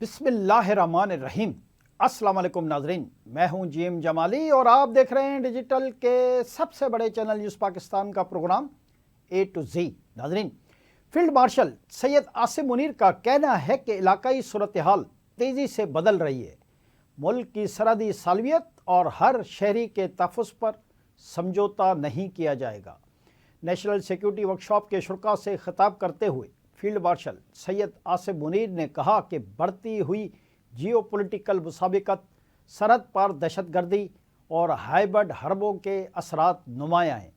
बिस्मिल्लाहिर्रहमानिर्रहीम। अस्सलाम वालेकुम नाजरीन, मैं हूं जीएम जमाली और आप देख रहे हैं डिजिटल के सबसे बड़े चैनल न्यूज़ पाकिस्तान का प्रोग्राम ए टू जी। नाजरीन, फील्ड मार्शल सैयद आसिम मुनीर का कहना है कि इलाकाई सूरत हाल तेज़ी से बदल रही है। मुल्क की सरहदी सालवियत और हर शहरी के तहफ़्फ़ुज़ पर समझौता नहीं किया जाएगा। नेशनल सिक्योरिटी वर्कशॉप के शुरा से खिताब करते हुए फील्ड मार्शल सैयद आसिम मुनीर ने कहा कि बढ़ती हुई जियोपॉलिटिकल मुसाबिकत, सरहद पार दहशतगर्दी और हाइब्रिड हरबों के असरात नुमायाँ हैं।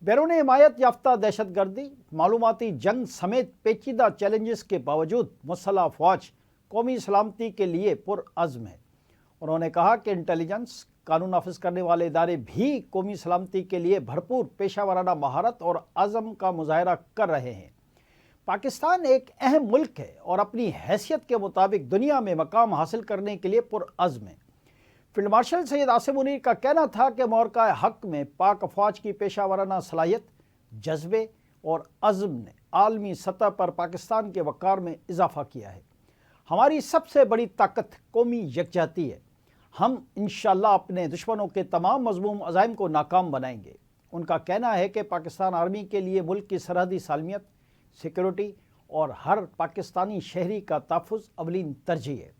बैरून हिमायत याफ्ता दहशतगर्दी, मालूमाती जंग समेत पेचीदा चैलेंजेस के बावजूद मुसल्लह अफवाज कौमी सलामती के लिए पुरअज़्म है। उन्होंने कहा कि इंटेलिजेंस, कानून नाफिज करने वाले इदारे भी कौमी सलामती के लिए भरपूर पेशा वराना महारत और अज़म का मुजाहरा कर रहे हैं। पाकिस्तान एक अहम मुल्क है और अपनी हैसियत के मुताबिक दुनिया में मकाम हासिल करने के लिए पुरअज़्म है। फील्ड मार्शल सैयद आसिम मुनीर का कहना था कि मोरका हक में पाक अफवाज की पेशा वराना सलाहियत, जज्बे और अज़्म ने आलमी सतह पर पाकिस्तान के वक़ार में इजाफ़ा किया है। हमारी सबसे बड़ी ताकत कौमी यकजहती है। हम इंशाअल्लाह अपने दुश्मनों के तमाम मज़मूम अज़ाइम को नाकाम बनाएंगे। उनका कहना है कि पाकिस्तान आर्मी के लिए मुल्क की सरहदी सालमियत, सिक्योरिटी और हर पाकिस्तानी शहरी का तहफ़्फ़ुज़ अवलीन तरजीह है।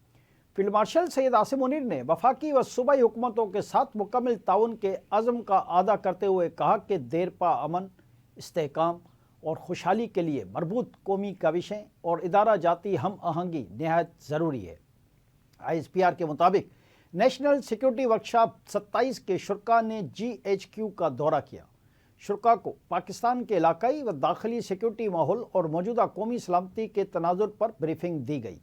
फील्ड मार्शल सैयद आसिम मुनीर ने वफाकी व सूबाई हुकूमतों के साथ मुकम्मल ताउन के अज़म का अदा करते हुए कहा कि देरपा अमन, इस्तेहकाम और खुशहाली के लिए मरबूत कौमी काविशें और इदारा जाती हम आहंगी नहायत ज़रूरी है। ISPR के मुताबिक नेशनल सिक्योरिटी वर्कशॉप 27 के शुरा ने GHQ का दौरा किया। शुरा को पाकिस्तान के इलाकाई व दाखिली सिक्योरिटी माहौल और मौजूदा कौमी सलामती के तनाजुर पर ब्रीफिंग दी गई।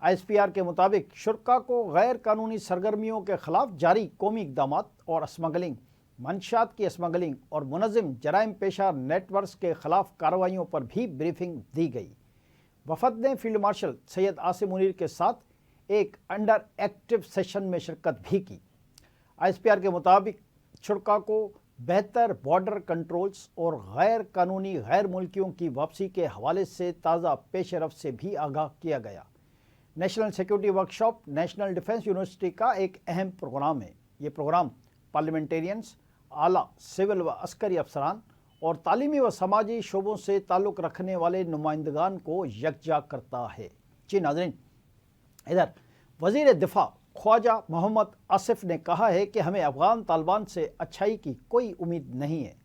ISPR के मुताबिक शुरा को गैर कानूनी सरगर्मियों के खिलाफ जारी कौमी इक़दामात और स्मगलिंग, मंशात की स्मगलिंग और मुनज़्ज़म जराइम पेशा नेटवर्क के खिलाफ कार्रवाइयों पर भी ब्रीफिंग दी गई। वफद ने फील्ड मार्शल सैयद आसिम मुनीर के साथ एक अंडर एक्टिव सेशन में शिरकत भी की। ISPR के मुताबिक शुरा को बेहतर बॉर्डर कंट्रोल्स और गैर कानूनी गैर मुल्कियों की वापसी के हवाले से ताज़ा पेश रफ्त से भी आगाह किया गया। National security workshop national defence university का एक अहम प्रोग्राम है। ये प्रोग्राम पार्लियामेंटेरियंस, आला सिविल व अस्करी अफसरान और तालीमी व समाजी शोबों से ताल्लुक़ रखने वाले नुमाइंदगान को यकजा करता है। जी नाज़रीन, इधर वज़ीर दिफा ख्वाजा मोहम्मद आसिफ ने कहा है कि हमें अफ़गान तालिबान से अच्छाई की कोई उम्मीद नहीं है।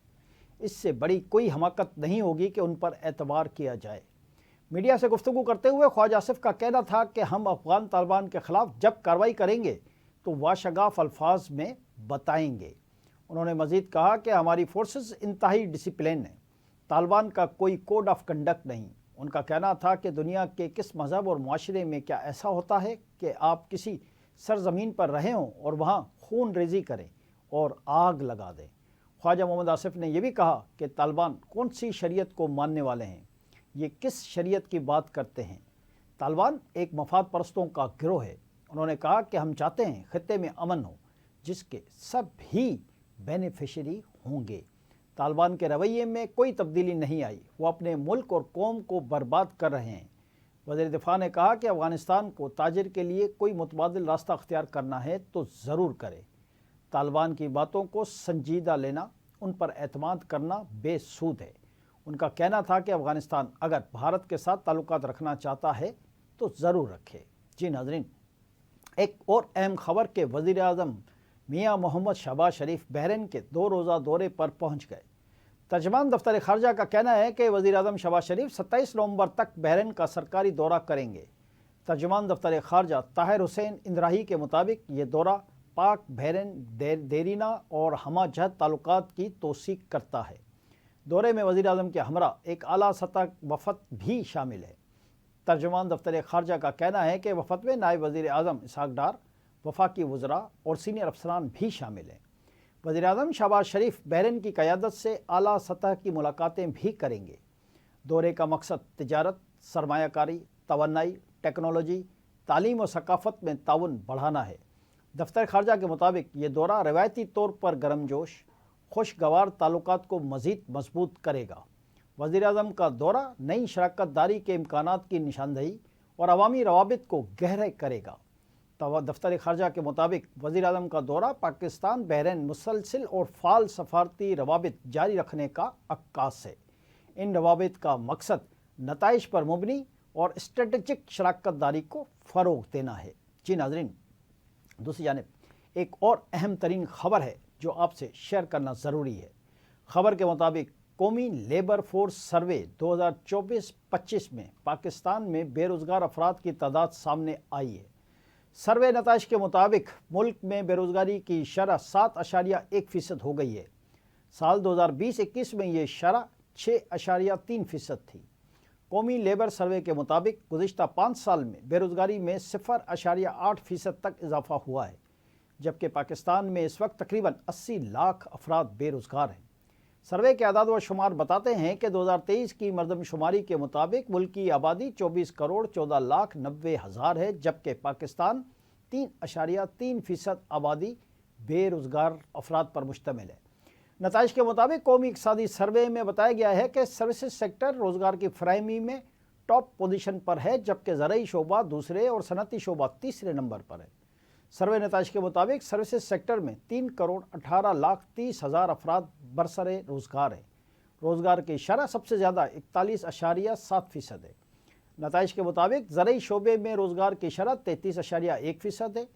इससे बड़ी कोई हमाकत नहीं होगी कि उन पर एतबार किया जाए। मीडिया से गुफ्तगू करते हुए ख्वाजा आसिफ का कहना था कि हम अफ़गान तालिबान के ख़िलाफ़ जब कार्रवाई करेंगे तो वाशगाफ अल्फाज में बताएंगे। उन्होंने मज़ीद कहा कि हमारी फोर्सेस इंतहाई डिसिप्लिन हैं, तालिबान का कोई कोड ऑफ कंडक्ट नहीं। उनका कहना था कि दुनिया के किस मज़हब और माशरे में क्या ऐसा होता है कि आप किसी सरजमीन पर रहे हों और वहाँ खून रेजी करें और आग लगा दें। ख्वाजा मोहम्मद आसिफ ने यह भी कहा कि तालिबान कौन सी शरीयत को मानने वाले हैं, ये किस शरीयत की बात करते हैं। तालिबान एक मफाद परस्तों का गिरोह है। उन्होंने कहा कि हम चाहते हैं खित्ते में अमन हो जिसके सब भी बेनिफिशरी होंगे। तालिबान के रवैये में कोई तब्दीली नहीं आई, वो अपने मुल्क और कौम को बर्बाद कर रहे हैं। वज़ीर दिफा ने कहा कि अफ़गानिस्तान को ताजिर के लिए कोई मुतबादिल रास्ता अख्तियार करना है तो ज़रूर करे। तालिबान की बातों को संजीदा लेना, उन पर एतमाद करना बेसूद है। उनका कहना था कि अफ़गानिस्तान अगर भारत के साथ ताल्लुकात रखना चाहता है तो ज़रूर रखे। जी नाज़रीन, एक और अहम खबर के वज़ीर आज़म मियाँ मोहम्मद शहबाज शरीफ बहरीन के 2 रोज़ा दौरे पर पहुँच गए। तर्जमान दफ्तर ख़ारजा का कहना है कि वज़ीर आज़म शहबाज शरीफ 27 नवंबर तक बहरीन का सरकारी दौरा करेंगे। तर्जमान दफ्तर ख़ारजा ताहिर हुसैन इंद्राही के मुताबिक ये दौरा पाक बहरीन देरीना और हमाजहत ताल्लुकात की तौसीक करता है। दौरे में वज़ीर आज़म के हमरा एक आला सतह वफ़द भी शामिल है। तर्जमान दफ्तर ख़ारजा का कहना है कि वफ़द में नायब वज़ीर आज़म इसहाक़ डार, वफाकी वज़रा और सीनियर अफसरान भी शामिल हैं। वज़ीर आज़म शहबाज शरीफ बहरीन की क़यादत से आला सतह की मुलाकातें भी करेंगे। दौरे का मकसद तिजारत, सरमायाकारी, तवन्नाई, टेक्नोलॉजी, तालीम और सकाफ़त में ताउन बढ़ाना है। दफ्तर ख़ारजा के मुताबिक ये दौरा रवायती तौर पर गर्मजोश, खुशगवार ताल्लुकात को मज़ीद मजबूत करेगा। वज़ीर आज़म का दौरा नई शराकत दारी के इम्कानात की निशानदही और अवामी रवाबित को गहरा करेगा। दफ्तर खारजा के मुताबिक वज़ीर आज़म का दौरा पाकिस्तान बहरीन मुसलसिल और फाल सफारती रवाबित जारी रखने का अक्कास है। इन रवाबित का मकसद नताइज पर मुबनी और स्ट्रेटजिक शराकत दारी को फ़रोग़ देना है। जी नाज़रीन, दूसरी जानिब एक और अहम तरीन ख़बर है जो आपसे शेयर करना ज़रूरी है। ख़बर के मुताबिक कौमी लेबर फोर्स सर्वे 2024-25 में पाकिस्तान में बेरोज़गार अफराद की तादाद सामने आई है। सर्वे नताइज के मुताबिक मुल्क में बेरोज़गारी की शरह 7.1% हो गई है। साल 2020-21 में ये शरह 6.3% थी। कौमी लेबर सर्वे के मुताबिक गुज़िश्ता 5 साल में बेरोज़गारी में 0.8% तक इजाफा हुआ है, जबकि पाकिस्तान में इस वक्त तकरीबन 80 लाख अफराद बेरोज़गार हैं। सर्वे के अदाद व शुमार बताते हैं कि 2023 की मरदमशुमारी के मुताबिक मुल्क की आबादी 24 करोड़ 14 लाख 90 हज़ार है, जबकि पाकिस्तान 3.3% आबादी बेरोज़गार अफराद पर मुश्तमिल है। नताइज के मुताबिक कौमी इक़्तिसादी सर्वे में बताया गया है कि सर्विसेज सेक्टर रोज़गार की फ़राहमी में टॉप पोजीशन पर है, जबकि ज़राई शोबा दूसरे और सनती शोबा तीसरे नंबर पर है। सर्वे नताइज के मुताबिक सर्विसेज सेक्टर में 3 करोड़ 18 लाख 30 हज़ार अफराद बरसरे रोज़गार है। रोज़गार की शरह सबसे ज़्यादा 41.7% है। नताइज के मुताबिक ज़राई शोबे में रोज़गार की शरह 33.1% है।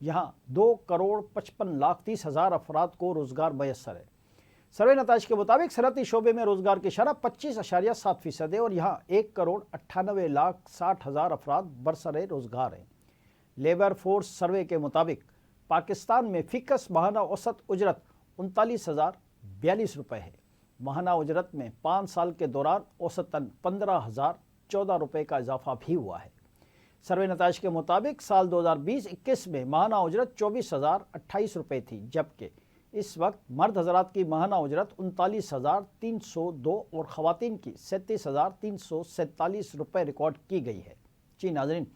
यहाँ 2 करोड़ 55 लाख 30 हज़ार अफराद को रोज़गार मैसर है। सर्वे नताइज के मुताबिक सनती शोबे में रोज़गार की शरह 25.7% है और यहाँ 1 करोड़ 98 लाख 60 हज़ार अफराद बरसरे रोज़गार हैं। लेबर फोर्स सर्वे के मुताबिक पाकिस्तान में फ़िकस माहाना औसत उजरत 39,042 रुपये है। माहाना उजरत में 5 साल के दौरान औसतन 15,014 रुपये का इजाफा भी हुआ है। सर्वे नताइज के मुताबिक साल 2020-21 में माहाना उजरत 24,028 रुपये थी, जबकि इस वक्त मर्द हजरात की माहाना उजरत 39,302 और ख़वातीन की 37,347 रुपये रिकॉर्ड की गई है। जी नाज़रीन,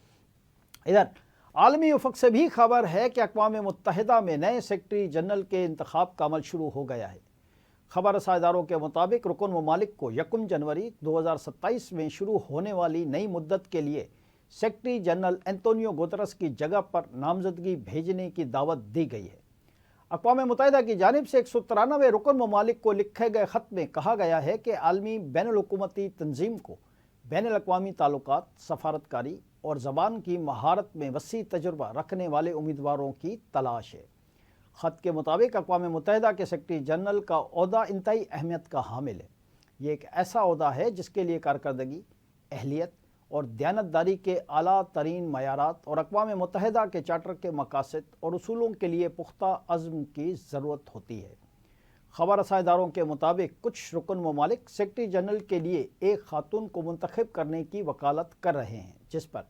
इधर आलमी उफ़क़ से भी खबर है कि अक़वाम मुत्तहिदा में नए सेक्रेटरी जनरल के इंतखाब का अमल शुरू हो गया है। खबर रसाइदारों के मुताबिक रुकन ममालिक को 1 जनवरी 2027 में शुरू होने वाली नई मुद्दत के लिए सेक्रेटरी जनरल एंटोनियो गुतरस की जगह पर नामजदगी भेजने की दावत दी गई है। अक़वाम मुत्तहिदा की जानिब से 193 रुकन ममालिक को लिखे गए ख़त में कहा गया है कि आलमी बैनुल-हुकूमती तंजीम को बैनुल-अक़वामी ताल्लुकात, सफारतकारी और ज़बान की महारत में वसी तजुर्बा रखने वाले उम्मीदवारों की तलाश है। ख़त के मुताबिक अक़वाम मुत्तहिदा के सेक्रेटरी जनरल का ओहदा इंतहाई अहमियत का हामिल है। ये एक ऐसा ओहदा है जिसके लिए कारकर्दगी, अहलियत और दयानतदारी के आला तरीन मयारात और अक़वाम मुत्तहिदा के चार्टर के मकासद और उसूलों के लिए पुख्ता अज़्म की ज़रूरत होती है। खबर रसाइदारों के मुताबिक कुछ रुकन ममालिक सेक्रेटरी जनरल के लिए एक खातून को मुंतखब करने की वकालत कर रहे हैं, जिस पर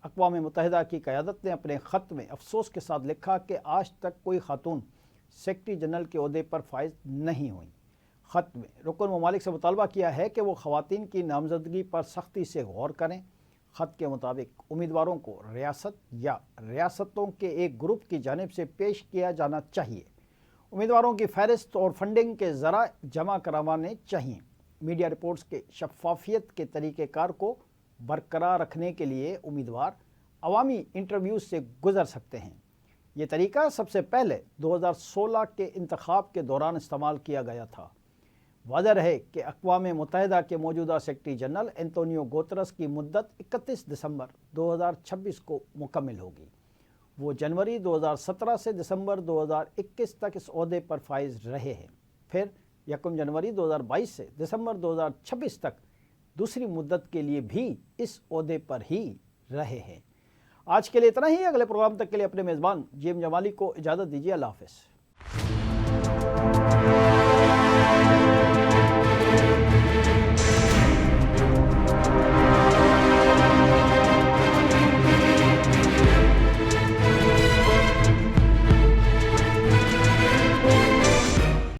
अक़वाम मुत्तहिदा की क़यादत ने अपने ख़त में अफसोस के साथ लिखा कि आज तक कोई खातून सेक्रेटरी जनरल के ओहदे पर फाइज नहीं हुई। ख़त में रुकन ममालिक से मुतालबा किया है कि वो ख़वातीन की नामजदगी पर सख्ती से गौर करें। ख़त के मुताबिक उम्मीदवारों को रियासत या रियासतों के एक ग्रुप की जानिब से पेश किया जाना चाहिए। उम्मीदवारों की फ़हरिस्त और फंडिंग के ज़रा जमा करवाने चाहिए। मीडिया रिपोर्ट्स के शफाफियत के तरीक़ेकार को बरकरार रखने के लिए उम्मीदवार अवामी इंटरव्यूज़ से गुज़र सकते हैं। ये तरीका सबसे पहले 2016 के इंतखाब के दौरान इस्तेमाल किया गया था। वाज़ह रहे कि अक़वाम मुत्तहिदा के मौजूदा सेक्रेटरी जनरल एंटोनियो गुतरस की मुद्दत 31 दिसंबर 2026 को मुकम्मल होगी। वो जनवरी 2017 से दिसंबर 2021 तक इस ओहदे पर फाइज रहे हैं। फिर 1 जनवरी 2022 से दिसंबर 2026 तक दूसरी मुद्दत के लिए भी इस ओहदे पर ही रहे हैं। आज के लिए इतना ही। अगले प्रोग्राम तक के लिए अपने मेज़बान जीएम जमाली को इजाज़त दीजिए। अल्लाह हाफ़िज़।